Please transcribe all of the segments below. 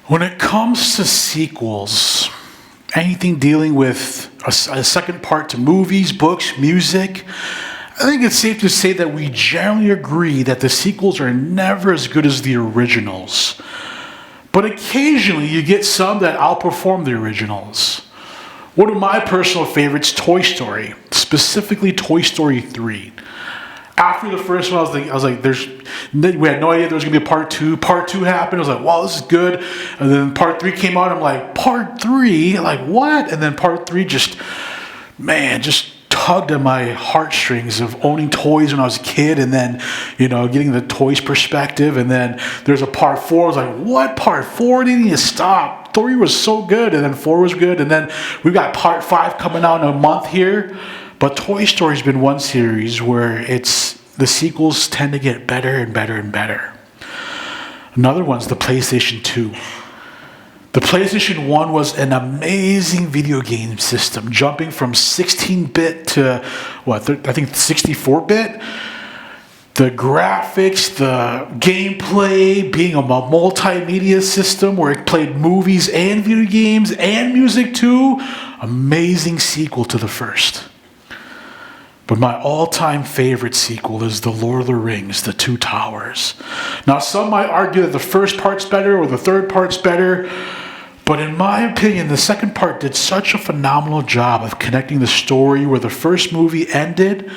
When it comes to sequels, anything dealing with a second part to movies, books, music, I think it's safe to say that we generally agree that the sequels are never as good as the originals. But occasionally you get some that outperform the originals. One of my personal favorites, Toy Story, specifically Toy Story 3. After the first one, I was like, we had no idea there was going to be a part two. Part two happened. I was like, wow, this is good. And then part three came out. I'm like, part three? Like, what? And then part three just tugged at my heartstrings of owning toys when I was a kid, and then, getting the toys perspective. And then there's a part four. I was like, what? Part four? They need to stop. 3 was so good, and then 4 was good. And then we've got part 5 coming out in a month here. But Toy Story's been one series where the sequels tend to get better and better and better. Another one's the PlayStation 2. The PlayStation 1 was an amazing video game system, jumping from 16-bit to, I think 64-bit. The graphics, the gameplay, being a multimedia system where it played movies and video games and music too. Amazing sequel to the first. But my all-time favorite sequel is The Lord of the Rings, The Two Towers. Now, some might argue that the first part's better or the third part's better, but in my opinion, the second part did such a phenomenal job of connecting the story where the first movie ended,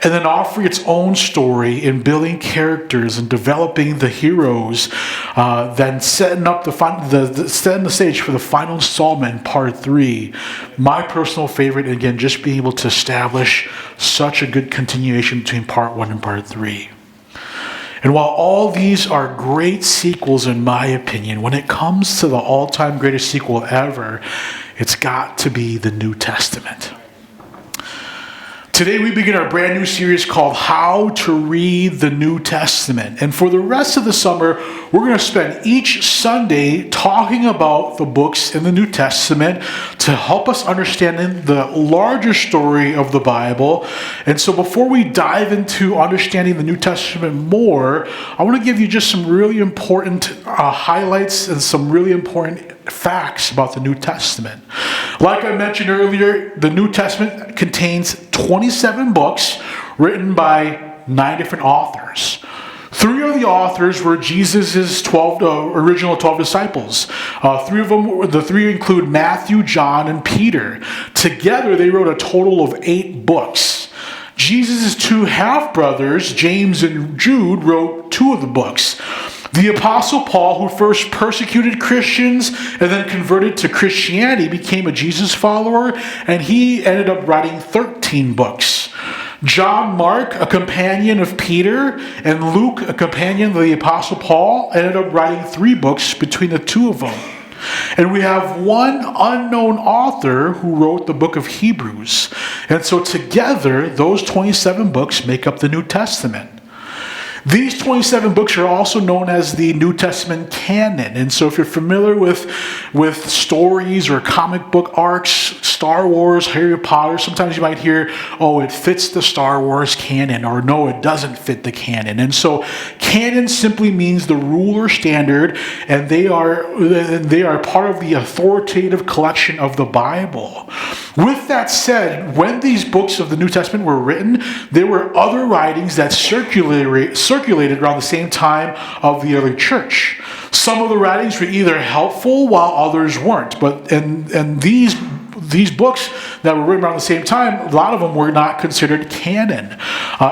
and then offering its own story in building characters and developing the heroes, then setting the stage for the final installment, part 3. My personal favorite, again, just being able to establish such a good continuation between part 1 and part 3. And while all these are great sequels in my opinion, when it comes to the all-time greatest sequel ever, it's got to be the New Testament. Today we begin our brand new series called How to Read the New Testament. And for the rest of the summer, we're going to spend each Sunday talking about the books in the New Testament to help us understand the larger story of the Bible. And so before we dive into understanding the New Testament more, I want to give you just some really important highlights and some really important facts about the New Testament. Like I mentioned earlier, the New Testament contains 27 books written by 9 different authors. 3 of the authors were Jesus' original 12 disciples. 3 of them, the 3 include Matthew, John, and Peter. Together, they wrote a total of 8 books. Jesus' 2 half-brothers, James and Jude, wrote 2 of the books. The Apostle Paul, who first persecuted Christians and then converted to Christianity, became a Jesus follower, and he ended up writing 13 books. John Mark, a companion of Peter, and Luke, a companion of the Apostle Paul, ended up writing 3 books between the 2 of them. And we have one unknown author who wrote the book of Hebrews. And so together, those 27 books make up the New Testament. These 27 books are also known as the New Testament canon. And so if you're familiar with stories or comic book arcs, Star Wars, Harry Potter, sometimes you might hear, oh, it fits the Star Wars canon, or no, it doesn't fit the canon. And so canon simply means the rule or standard, and they are part of the authoritative collection of the Bible. With that said, when these books of the New Testament were written, there were other writings that circulated around the same time of the early church. Some of the writings were either helpful while others weren't. But and these books that were written around the same time, a lot of them were not considered canon.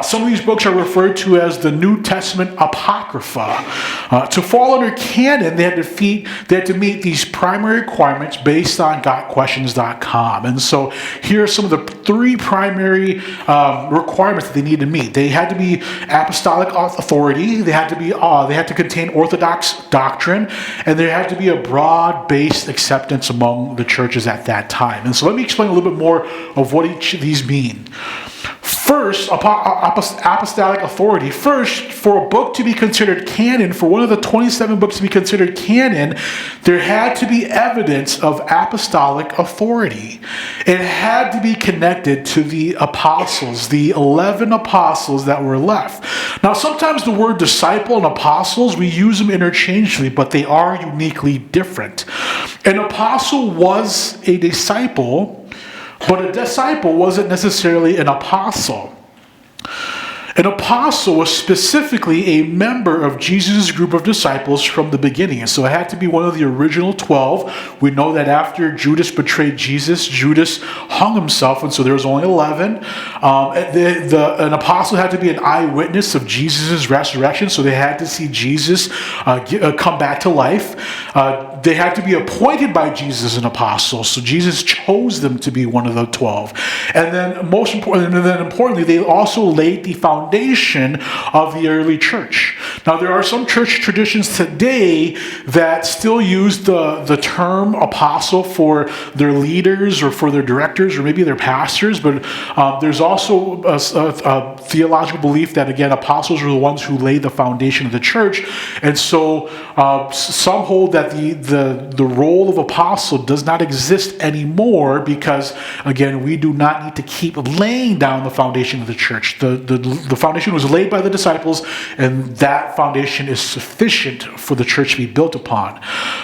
Some of these books are referred to as the New Testament Apocrypha. To fall under canon, they had to meet these primary requirements based on GotQuestions.com. And so here are some of the 3 primary requirements that they need to meet. They had to be apostolic authority. They had to contain orthodox doctrine, and there had to be a broad-based acceptance among the churches at that time. And so let me explain a little bit more of what each of these mean. First, apostolic authority. First, for a book to be considered canon, for one of the 27 books to be considered canon, there had to be evidence of apostolic authority. It had to be connected to the apostles, the 11 apostles that were left. Now, sometimes the word disciple and apostles, we use them interchangeably, but they are uniquely different. An apostle was a disciple, but a disciple wasn't necessarily an apostle. An apostle was specifically a member of Jesus' group of disciples from the beginning. And so it had to be one of the original 12. We know that after Judas betrayed Jesus, Judas hung himself, and so there was only 11. An apostle had to be an eyewitness of Jesus' resurrection, so they had to see Jesus come back to life. They had to be appointed by Jesus as an apostle, so Jesus chose them to be one of the 12. And then importantly, they also laid the foundation of the early church. Now, there are some church traditions today that still use the term apostle for their leaders or for their directors or maybe their pastors, but there's also a theological belief that, again, apostles are the ones who laid the foundation of the church. And so some hold that the role of apostle does not exist anymore because, again, we do not need to keep laying down the foundation of the church. The foundation was laid by the disciples, and that foundation is sufficient for the church to be built upon.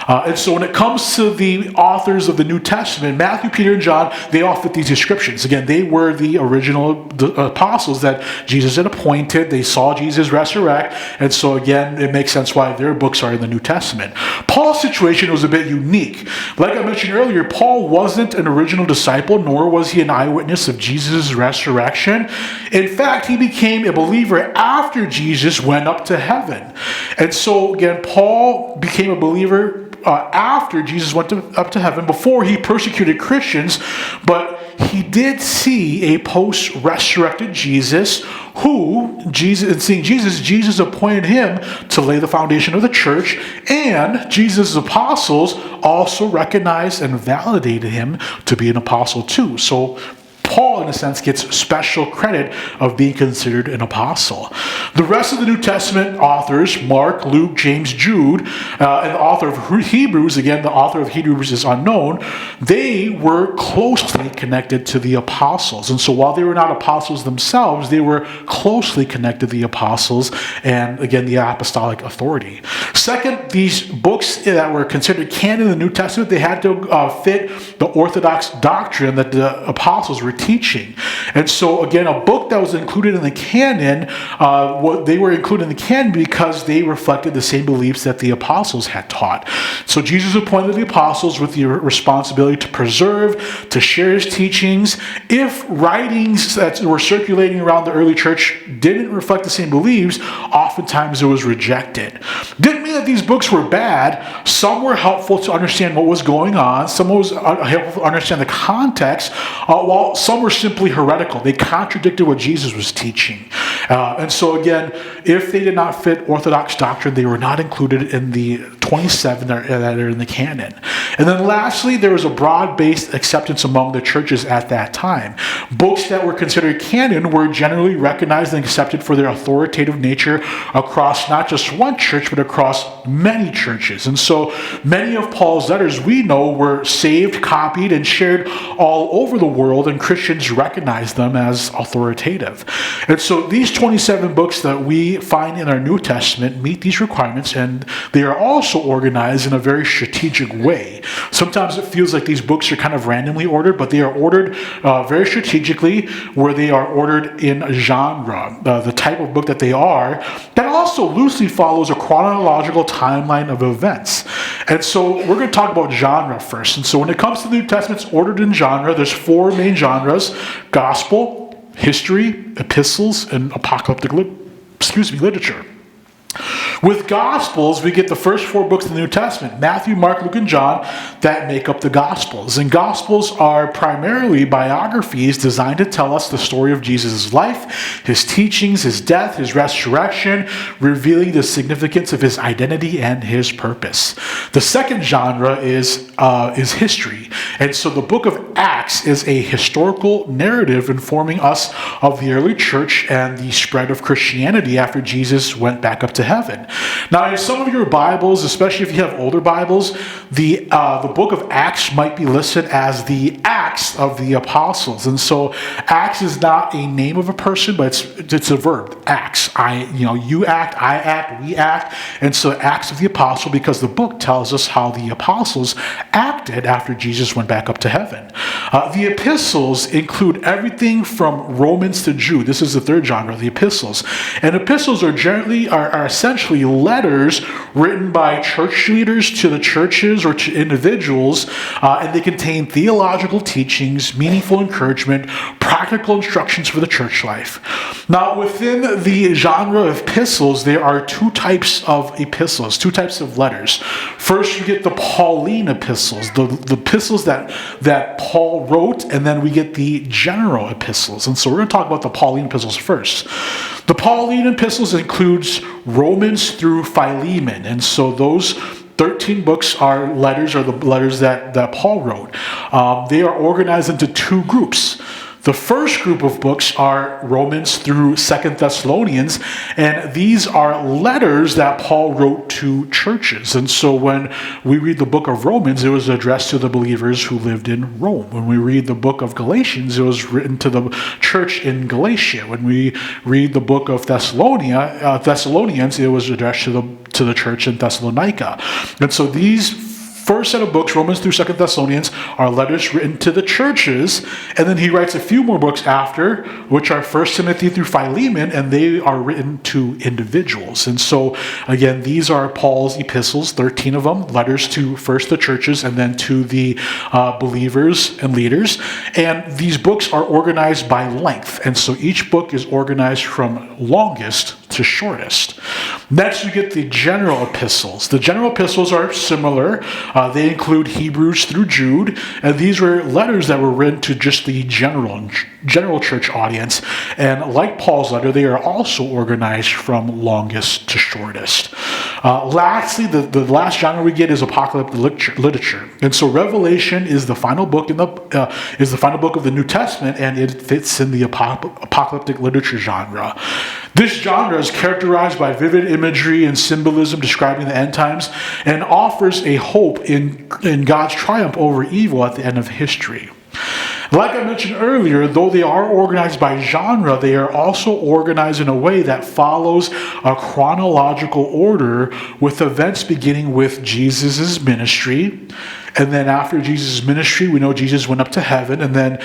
And so when it comes to the authors of the New Testament, Matthew, Peter, and John, they all fit these descriptions. Again, they were the original apostles that Jesus had appointed. They saw Jesus resurrect, and so again, it makes sense why their books are in the New Testament. Paul's situation was a bit unique. Like I mentioned earlier, Paul wasn't an original disciple, nor was he an eyewitness of Jesus' resurrection. In fact, he became a believer after Jesus went up to heaven. And so again, Paul became a believer after Jesus went up to heaven, before he persecuted Christians, but he did see a post-resurrected Jesus seeing Jesus appointed him to lay the foundation of the church, and Jesus' apostles also recognized and validated him to be an apostle too. So Paul, in a sense, gets special credit of being considered an apostle. The rest of the New Testament authors, Mark, Luke, James, Jude, and the author of Hebrews, again, the author of Hebrews is unknown, they were closely connected to the apostles. And so while they were not apostles themselves, they were closely connected to the apostles and, again, the apostolic authority. Second, these books that were considered canon in the New Testament, they had to fit the orthodox doctrine that the apostles were teaching. And so, again, a book that was included in the canon, they were included in the canon because they reflected the same beliefs that the apostles had taught. So Jesus appointed the apostles with the responsibility to preserve, to share his teachings. If writings that were circulating around the early church didn't reflect the same beliefs, oftentimes it was rejected. Didn't mean that these books were bad. Some were helpful to understand what was going on. Some was helpful to understand the context, while some were simply heretical. They contradicted what Jesus was teaching. And so again, if they did not fit Orthodox doctrine, they were not included in the 27 that are in the canon. And then lastly, there was a broad-based acceptance among the churches at that time. Books that were considered canon were generally recognized and accepted for their authoritative nature across not just one church, but across many churches. And so many of Paul's letters, we know, were saved, copied, and shared all over the world, and Christians recognized them as authoritative. And so these 27 books that we find in our New Testament meet these requirements, and they are also organized in a very strategic way. Sometimes it feels like these books are kind of randomly ordered, but they are ordered very strategically, where they are ordered in a genre, the type of book that they are, that also loosely follows a chronological timeline of events. And so we're going to talk about genre first. And so when it comes to the New Testament, it's ordered in genre. There's four main genres: gospel, history, epistles, and apocalyptic literature. With Gospels, we get the first 4 books of the New Testament, Matthew, Mark, Luke, and John, that make up the Gospels. And Gospels are primarily biographies designed to tell us the story of Jesus' life, his teachings, his death, his resurrection, revealing the significance of his identity and his purpose. The second genre is history. And so the book of Acts is a historical narrative informing us of the early church and the spread of Christianity after Jesus went back up to heaven. Now, in some of your Bibles, especially if you have older Bibles, the book of Acts might be listed as the Acts of the Apostles. And so Acts is not a name of a person, but it's a verb, acts. You act, I act, we act. And so Acts of the Apostle, because the book tells us how the apostles acted after Jesus went back up to heaven. The epistles include everything from Romans to Jude. This is the third genre, the epistles. And epistles are essentially letters written by church leaders to the churches or to individuals, and they contain theological teachings, meaningful encouragement, practical instructions for the church life. Now, within the genre of epistles, there are 2 types of epistles, 2 types of letters. First, you get the Pauline epistles, the epistles that Paul wrote, and then we get the general epistles. And so we're going to talk about the Pauline epistles first. The Pauline epistles includes Romans through Philemon, and so those 13 books are the letters that Paul wrote. They are organized into 2 groups. The first group of books are Romans through 2 Thessalonians, and these are letters that Paul wrote to churches. And so when we read the book of Romans, it was addressed to the believers who lived in Rome. When we read the book of Galatians, it was written to the church in Galatia. When we read the book of Thessalonians, it was addressed to the church in Thessalonica. And so these first set of books, Romans through 2 Thessalonians, are letters written to the churches, and then he writes a few more books after, which are 1 Timothy through Philemon, and they are written to individuals. And so, again, these are Paul's epistles, 13 of them, letters to first the churches and then to the believers and leaders. And these books are organized by length, and so each book is organized from longest to shortest. Next, you get the general epistles. The general epistles are similar. They include Hebrews through Jude, and these were letters that were written to just the general church audience. And like Paul's letter, they are also organized from longest to shortest. Lastly, the last genre we get is apocalyptic literature, and so Revelation is the final book of the New Testament, and it fits in the apocalyptic literature genre. This genre is characterized by vivid imagery and symbolism describing the end times, and offers a hope in God's triumph over evil at the end of history. Like I mentioned earlier, though they are organized by genre, they are also organized in a way that follows a chronological order, with events beginning with Jesus' ministry. And then after Jesus' ministry, we know Jesus went up to heaven, and then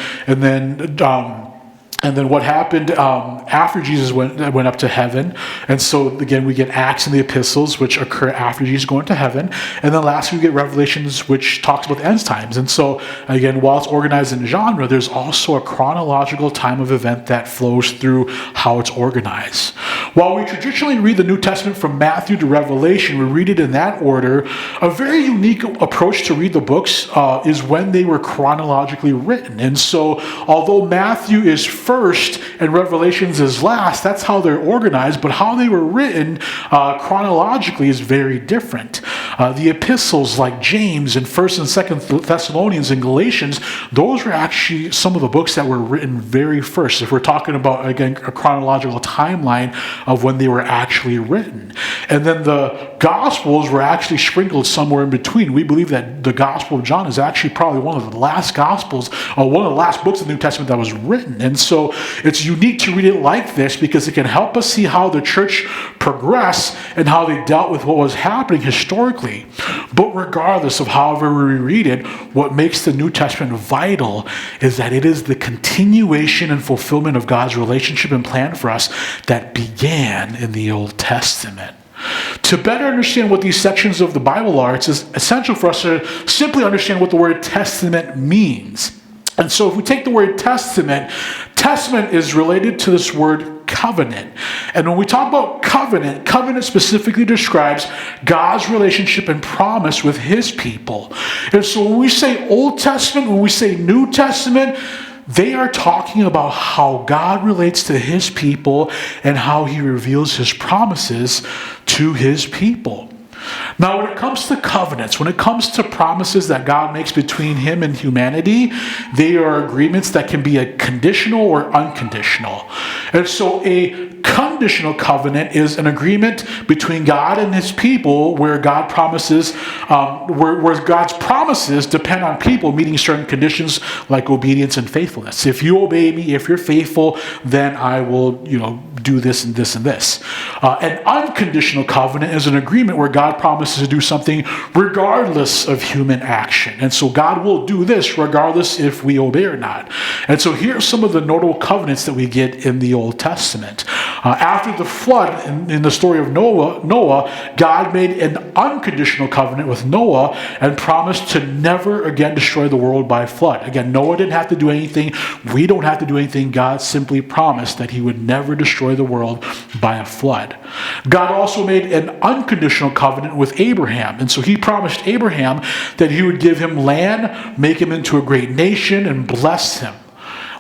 what happened after Jesus went up to heaven. And so, again, we get Acts and the epistles, which occur after Jesus going to heaven. And then lastly, we get Revelations, which talks about the end times. And so, again, while it's organized in genre, there's also a chronological time of event that flows through how it's organized. While we traditionally read the New Testament from Matthew to Revelation, we read it in that order. A very unique approach to read the books is when they were chronologically written. And so, although Matthew is first and Revelations is last, that's how they're organized, but how they were written chronologically is very different. The epistles like James and 1st and 2nd Thessalonians and Galatians, those were actually some of the books that were written very first. If we're talking about, again, a chronological timeline of when they were actually written. And then the Gospels were actually sprinkled somewhere in between. We believe that the Gospel of John is actually probably one of the last Gospels, or one of the last books of the New Testament that was written. And so it's unique to read it like this because it can help us see how the church progressed and how they dealt with what was happening historically. But regardless of however we read it, what makes the New Testament vital is that it is the continuation and fulfillment of God's relationship and plan for us that began in the Old Testament. To better understand what these sections of the Bible are, it's essential for us to simply understand what the word testament means. And so if we take the word testament is related to this word covenant. And when we talk about covenant, covenant specifically describes God's relationship and promise with his people. And so when we say Old Testament, when we say New Testament, they are talking about how God relates to his people and how he reveals his promises to his people. Now, when it comes to covenants, when it comes to promises that God makes between him and humanity, they are agreements that can be a conditional or unconditional. And so a conditional covenant is an agreement between God and his people where God promises, where God's promises depend on people meeting certain conditions like obedience and faithfulness. If you obey me, if you're faithful, then I will, do this and this and this. An unconditional covenant is an agreement where God promises to do something regardless of human action. And so God will do this regardless if we obey or not. And so here are some of the notable covenants that we get in the Old Testament. After the flood, in the story of Noah, God made an unconditional covenant with Noah and promised to never again destroy the world by flood. Again, Noah didn't have to do anything. We don't have to do anything. God simply promised that he would never destroy the world by a flood. God also made an unconditional covenant with Abraham. And so he promised Abraham that he would give him land, make him into a great nation, and bless him.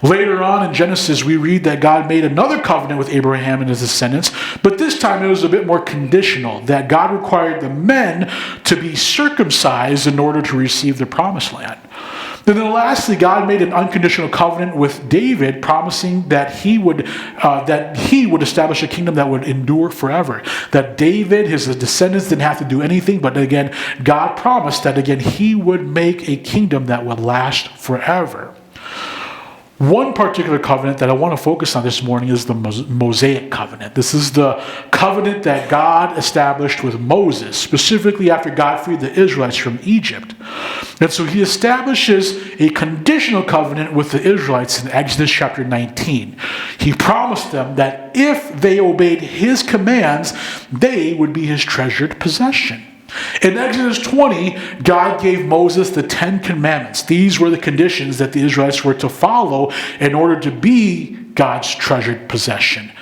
Later on in Genesis, we read that God made another covenant with Abraham and his descendants, but this time it was a bit more conditional, that God required the men to be circumcised in order to receive the promised land. And then lastly, God made an unconditional covenant with David, promising that he would establish a kingdom that would endure forever. That David, his descendants, didn't have to do anything, but again, God promised that again he would make a kingdom that would last forever. One particular covenant that I want to focus on this morning is the Mosaic covenant. This is the covenant that God established with Moses, specifically after God freed the Israelites from Egypt. And so he establishes a conditional covenant with the Israelites in Exodus chapter 19. He promised them that if they obeyed his commands, they would be his treasured possession. In Exodus 20, God gave Moses the 10 commandments. These were the conditions that the Israelites were to follow in order to be God's treasured possession.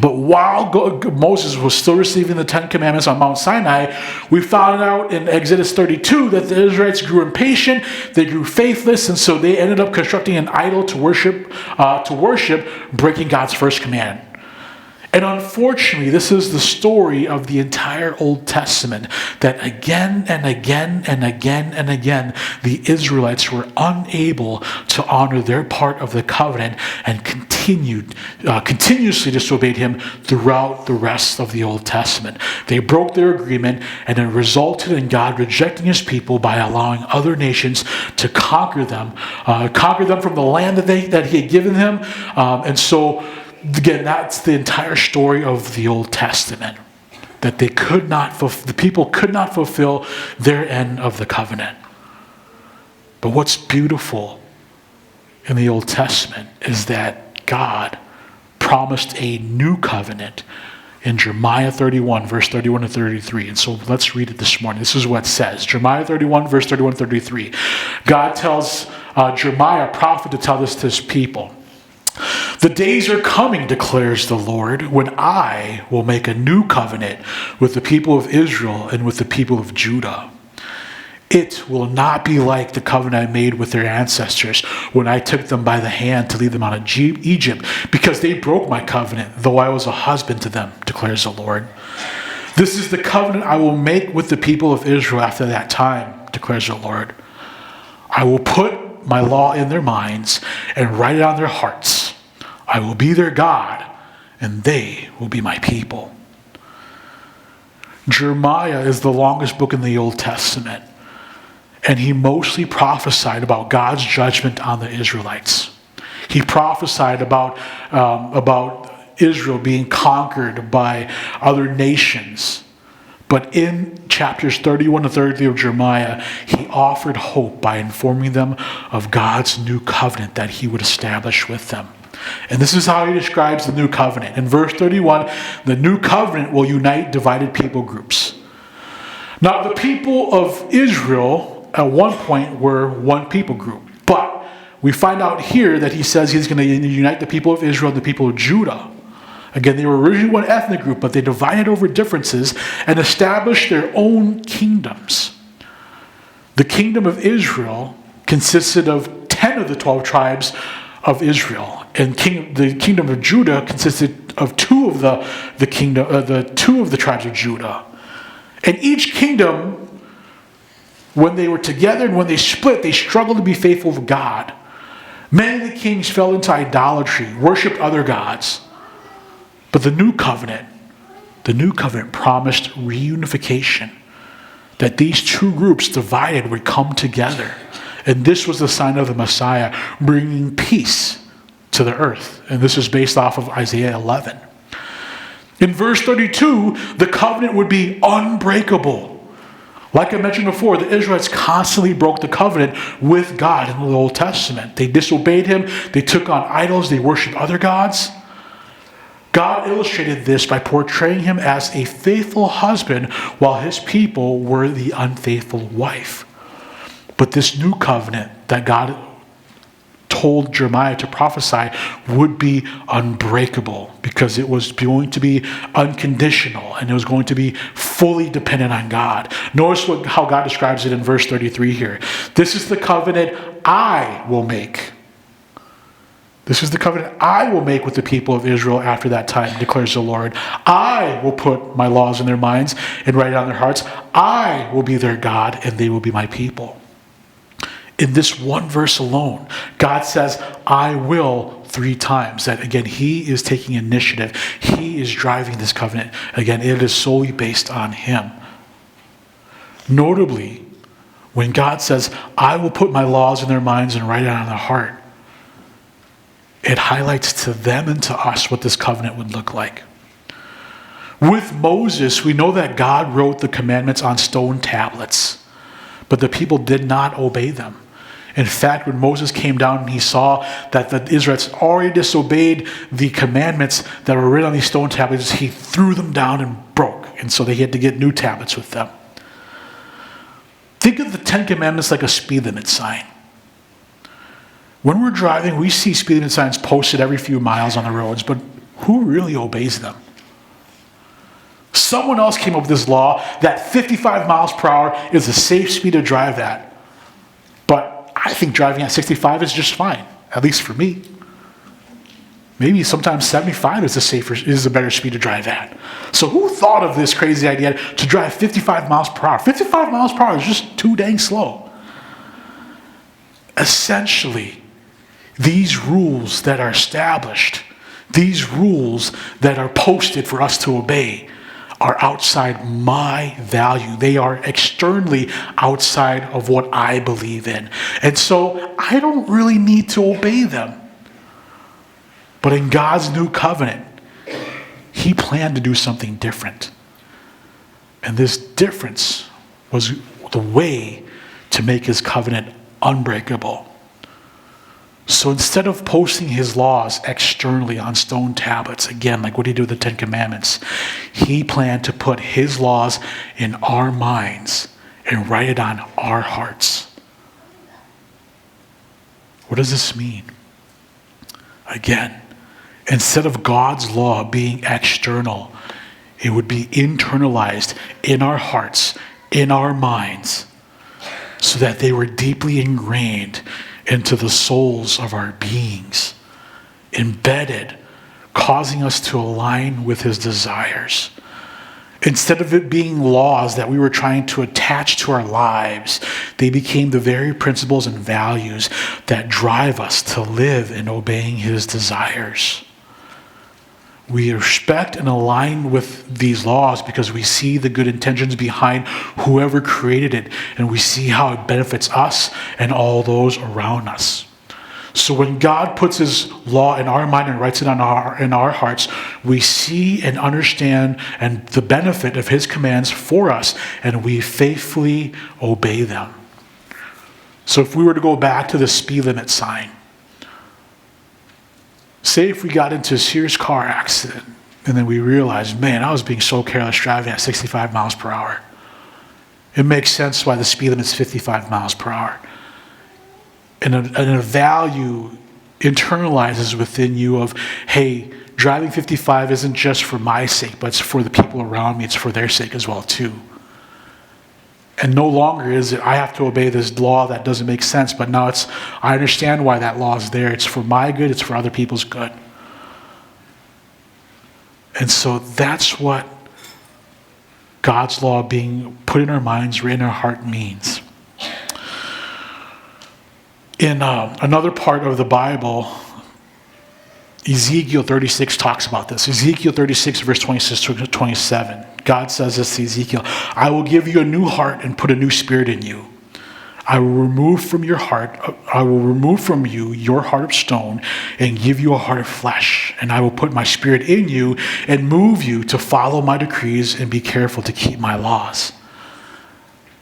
But while Moses was still receiving the 10 commandments on Mount Sinai, we found out in Exodus 32 that the Israelites grew impatient, they grew faithless, and so they ended up constructing an idol to worship, breaking God's first command. And unfortunately, this is the story of the entire Old Testament, that again and again and again and again, the Israelites were unable to honor their part of the covenant and continuously disobeyed him throughout the rest of the Old Testament. They broke their agreement, and it resulted in God rejecting his people by allowing other nations to conquer them from the land that he had given them. And so, again, that's the entire story of the Old Testament, that the people could not fulfill their end of the covenant. But what's beautiful in the Old Testament is that God promised a new covenant in Jeremiah 31, verse 31 to 33. And so let's read it this morning. This is what it says. Jeremiah 31, verse 31 to 33. God tells Jeremiah, a prophet, to tell this to his people. The days are coming, declares the Lord, when I will make a new covenant with the people of Israel and with the people of Judah. It will not be like the covenant I made with their ancestors when I took them by the hand to lead them out of Egypt, because they broke my covenant, though I was a husband to them, declares the Lord. This is the covenant I will make with the people of Israel after that time, declares the Lord. I will put my law in their minds and write it on their hearts. I will be their God, and they will be my people. Jeremiah is the longest book in the Old Testament, and he mostly prophesied about God's judgment on the Israelites. He prophesied about Israel being conquered by other nations. But in chapters 31 to 33 of Jeremiah, he offered hope by informing them of God's new covenant that he would establish with them. And this is how he describes the new covenant. In verse 31, the new covenant will unite divided people groups. Now, the people of Israel at one point were one people group. But we find out here that he says he's going to unite the people of Israel and the people of Judah. Again, they were originally one ethnic group, but they divided over differences and established their own kingdoms. The kingdom of Israel consisted of 10 of the 12 tribes of Israel, and the kingdom of Judah consisted of two of the tribes of Judah. And each kingdom, when they were together and when they split, they struggled to be faithful to God. Many of the kings fell into idolatry, worshipped other gods. But the new covenant promised reunification, that these two groups divided would come together. And this was the sign of the Messiah, bringing peace to the earth. And this is based off of Isaiah 11. In verse 32, the covenant would be unbreakable. Like I mentioned before, the Israelites constantly broke the covenant with God in the Old Testament. They disobeyed him. They took on idols. They worshiped other gods. God illustrated this by portraying him as a faithful husband while his people were the unfaithful wife. But this new covenant that God told Jeremiah to prophesy would be unbreakable because it was going to be unconditional and it was going to be fully dependent on God. Notice how God describes it in verse 33 here. This is the covenant I will make. This is the covenant I will make with the people of Israel after that time, declares the Lord. I will put my laws in their minds and write it on their hearts. I will be their God and they will be my people. In this one verse alone, God says, I will 3 times. That again, he is taking initiative. He is driving this covenant. Again, it is solely based on him. Notably, when God says, I will put my laws in their minds and write it on their heart, it highlights to them and to us what this covenant would look like. With Moses, we know that God wrote the commandments on stone tablets, but the people did not obey them. In fact, when Moses came down and he saw that the Israelites already disobeyed the commandments that were written on these stone tablets, he threw them down and broke. And so they had to get new tablets with them. Think of the 10 Commandments like a speed limit sign. When we're driving, we see speed limit signs posted every few miles on the roads, but who really obeys them? Someone else came up with this law that 55 miles per hour is a safe speed to drive at. But I think driving at 65 is just fine, at least for me. Maybe sometimes 75 is a better speed to drive at. So who thought of this crazy idea to drive 55 miles per hour? 55 miles per hour is just too dang slow. Essentially, these rules that are established, these rules that are posted for us to obey, are outside my value. They are externally outside of what I believe in. And so I don't really need to obey them. But in God's new covenant, he planned to do something different. And this difference was the way to make his covenant unbreakable. So instead of posting his laws externally on stone tablets, again, like what he did with the 10 Commandments, he planned to put his laws in our minds and write it on our hearts. What does this mean? Again, instead of God's law being external, it would be internalized in our hearts, in our minds, so that they were deeply ingrained into the souls of our beings, embedded, causing us to align with his desires. Instead of it being laws that we were trying to attach to our lives, they became the very principles and values that drive us to live in obeying his desires. We respect and align with these laws because we see the good intentions behind whoever created it, and we see how it benefits us and all those around us. So when God puts his law in our mind and writes it in our hearts, we see and understand and the benefit of his commands for us, and we faithfully obey them. So if we were to go back to the speed limit sign, say if we got into a serious car accident and then we realized, man, I was being so careless driving at 65 miles per hour. It makes sense why the speed limit is 55 miles per hour. and a value internalizes within you of, hey, driving 55 isn't just for my sake, but it's for the people around me. It's for their sake as well, too. And no longer is it, I have to obey this law that doesn't make sense, but now it's, I understand why that law is there. It's for my good. It's for other people's good. And so that's what God's law being put in our minds, written in our heart means. In another part of the Bible, Ezekiel 36 talks about this. Ezekiel 36, verse 26 to 27. God says this to Ezekiel, I will give you a new heart and put a new spirit in you. I will remove from you your heart of stone and give you a heart of flesh. And I will put my spirit in you and move you to follow my decrees and be careful to keep my laws.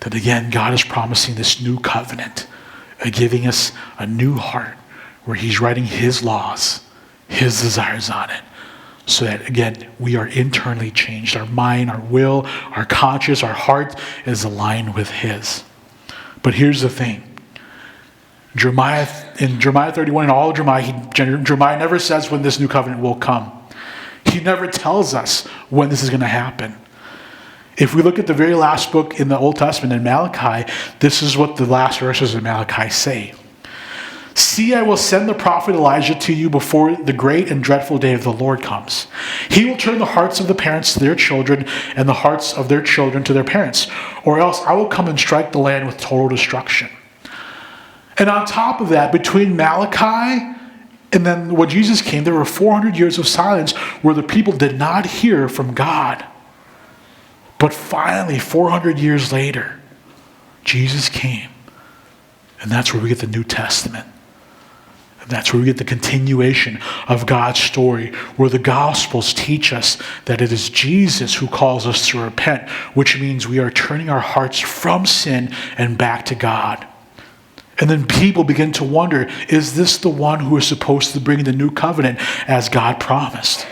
That again, God is promising this new covenant, giving us a new heart where he's writing his laws, his desires on it. So that, again, we are internally changed. Our mind, our will, our conscience, our heart is aligned with his. But here's the thing. In Jeremiah 31, in all of Jeremiah never says when this new covenant will come. He never tells us when this is going to happen. If we look at the very last book in the Old Testament, in Malachi, this is what the last verses of Malachi say. See, I will send the prophet Elijah to you before the great and dreadful day of the Lord comes. He will turn the hearts of the parents to their children and the hearts of their children to their parents, or else I will come and strike the land with total destruction. And on top of that, between Malachi and then when Jesus came, there were 400 years of silence where the people did not hear from God. But finally, 400 years later, Jesus came. And that's where we get the New Testament. That's where we get the continuation of God's story, where the Gospels teach us that it is Jesus who calls us to repent, which means we are turning our hearts from sin and back to God. And then people begin to wonder, is this the one who is supposed to bring the new covenant as God promised?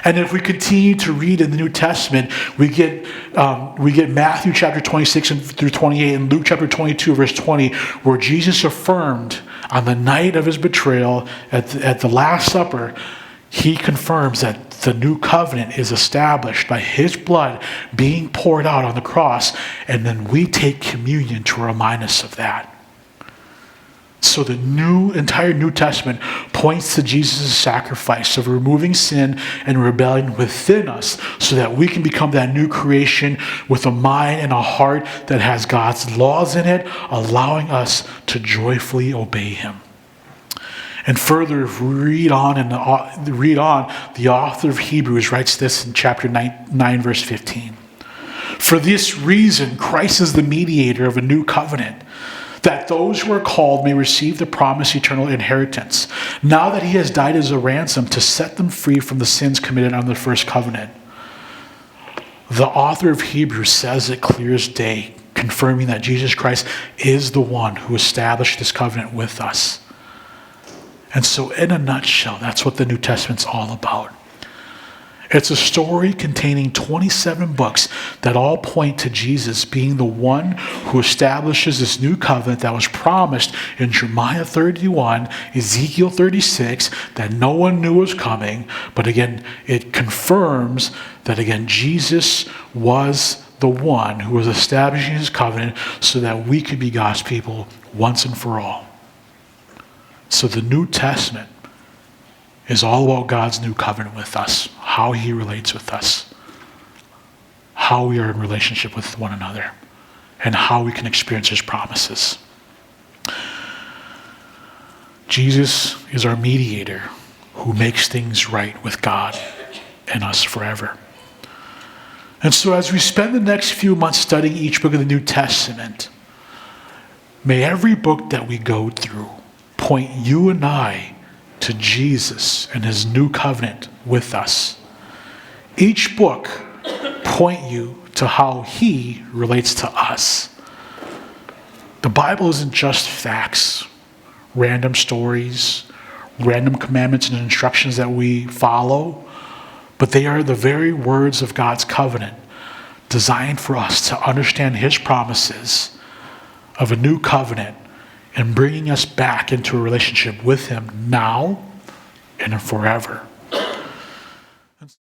And if we continue to read in the New Testament, we get Matthew chapter 26 through 28 and Luke chapter 22 verse 20, where Jesus affirmed on the night of his betrayal at the Last Supper, he confirms that the new covenant is established by his blood being poured out on the cross, and then we take communion to remind us of that. So the entire New Testament points to Jesus' sacrifice of removing sin and rebellion within us so that we can become that new creation with a mind and a heart that has God's laws in it, allowing us to joyfully obey him. And further, if we read on, the author of Hebrews writes this in chapter 9 verse 15. For this reason, Christ is the mediator of a new covenant, that those who are called may receive the promised eternal inheritance, now that he has died as a ransom to set them free from the sins committed under the first covenant. The author of Hebrews says it clear as day, confirming that Jesus Christ is the one who established this covenant with us. And so in a nutshell, that's what the New Testament's all about. It's a story containing 27 books that all point to Jesus being the one who establishes this new covenant that was promised in Jeremiah 31, Ezekiel 36, that no one knew was coming. But again, it confirms that again, Jesus was the one who was establishing his covenant so that we could be God's people once and for all. So the New Testament is all about God's new covenant with us, how he relates with us, how we are in relationship with one another, and how we can experience his promises. Jesus is our mediator who makes things right with God and us forever. And so as we spend the next few months studying each book of the New Testament, may every book that we go through point you and I to Jesus and his new covenant with us. Each book point you to how he relates to us. The Bible isn't just facts, random stories, random commandments and instructions that we follow, but they are the very words of God's covenant designed for us to understand his promises of a new covenant and bringing us back into a relationship with him now and forever.